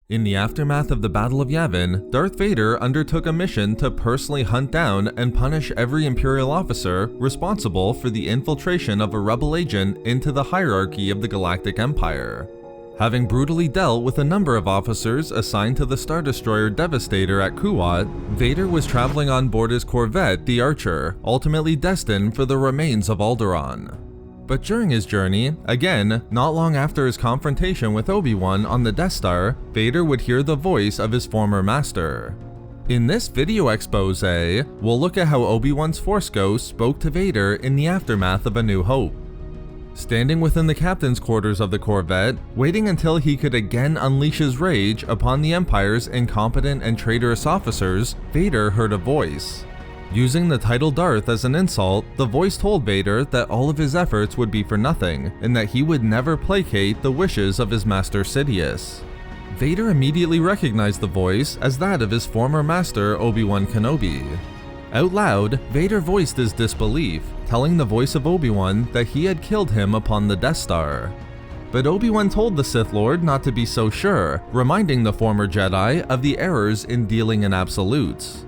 In the aftermath of the Battle of Yavin, Darth Vader undertook a mission to personally hunt down and punish every Imperial officer responsible for the infiltration of a rebel agent into the hierarchy of the Galactic Empire. Having brutally dealt with a number of officers assigned to the Star Destroyer Devastator at Kuat, Vader was traveling on board his Corvette, the Archer, ultimately destined for the remains of Alderaan. But during his journey, again, not long after his confrontation with Obi-Wan on the Death Star, Vader would hear the voice of his former master. In this video expose, we'll look at how Obi-Wan's Force Ghost spoke to Vader in the aftermath of A New Hope. Standing within the captain's quarters of the Corvette, waiting until he could again unleash his rage upon the Empire's incompetent and traitorous officers, Vader heard a voice. Using the title Darth as an insult, the voice told Vader that all of his efforts would be for nothing, and that he would never placate the wishes of his master Sidious. Vader immediately recognized the voice as that of his former master Obi-Wan Kenobi. Out loud, Vader voiced his disbelief, telling the voice of Obi-Wan that he had killed him upon the Death Star. But Obi-Wan told the Sith Lord not to be so sure, reminding the former Jedi of the errors in dealing in absolutes.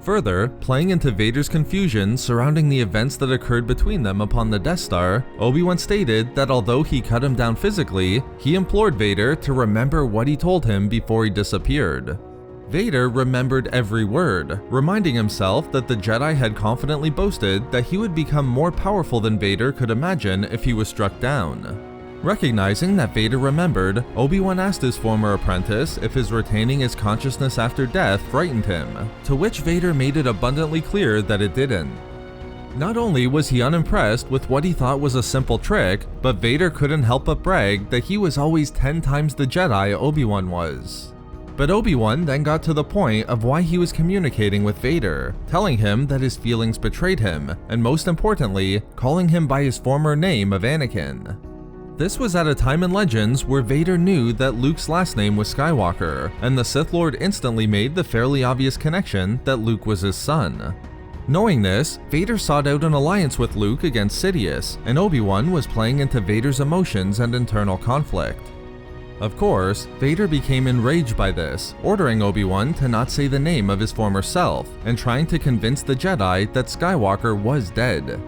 Further, playing into Vader's confusion surrounding the events that occurred between them upon the Death Star, Obi-Wan stated that although he cut him down physically, he implored Vader to remember what he told him before he disappeared. Vader remembered every word, reminding himself that the Jedi had confidently boasted that he would become more powerful than Vader could imagine if he was struck down. Recognizing that Vader remembered, Obi-Wan asked his former apprentice if his retaining his consciousness after death frightened him, to which Vader made it abundantly clear that it didn't. Not only was he unimpressed with what he thought was a simple trick, but Vader couldn't help but brag that he was always 10 times the Jedi Obi-Wan was. But Obi-Wan then got to the point of why he was communicating with Vader, telling him that his feelings betrayed him, and most importantly, calling him by his former name of Anakin. This was at a time in Legends where Vader knew that Luke's last name was Skywalker, and the Sith Lord instantly made the fairly obvious connection that Luke was his son. Knowing this, Vader sought out an alliance with Luke against Sidious, and Obi-Wan was playing into Vader's emotions and internal conflict. Of course, Vader became enraged by this, ordering Obi-Wan to not say the name of his former self, and trying to convince the Jedi that Skywalker was dead.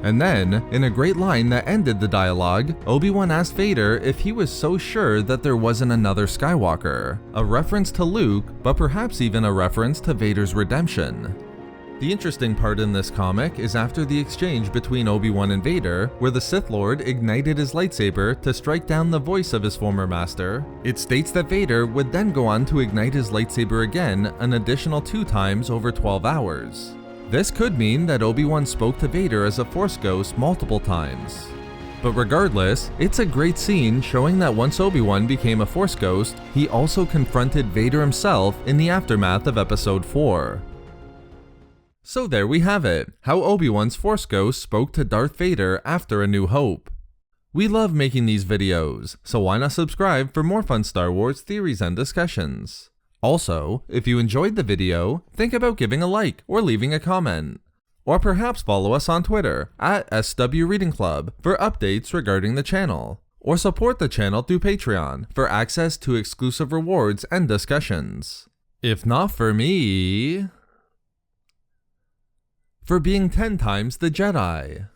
And then, in a great line that ended the dialogue, Obi-Wan asked Vader if he was so sure that there wasn't another Skywalker, a reference to Luke, but perhaps even a reference to Vader's redemption. The interesting part in this comic is after the exchange between Obi-Wan and Vader, where the Sith Lord ignited his lightsaber to strike down the voice of his former master, it states that Vader would then go on to ignite his lightsaber again an additional 2 times over 12 hours. This could mean that Obi-Wan spoke to Vader as a Force Ghost multiple times. But regardless, it's a great scene showing that once Obi-Wan became a Force Ghost, he also confronted Vader himself in the aftermath of Episode 4. So there we have it, how Obi-Wan's Force Ghost spoke to Darth Vader after A New Hope. We love making these videos, so why not subscribe for more fun Star Wars theories and discussions. Also, if you enjoyed the video, think about giving a like or leaving a comment. Or perhaps follow us on Twitter at SW Reading Club for updates regarding the channel. Or support the channel through Patreon for access to exclusive rewards and discussions. If not for me, for being 10 times the Jedi.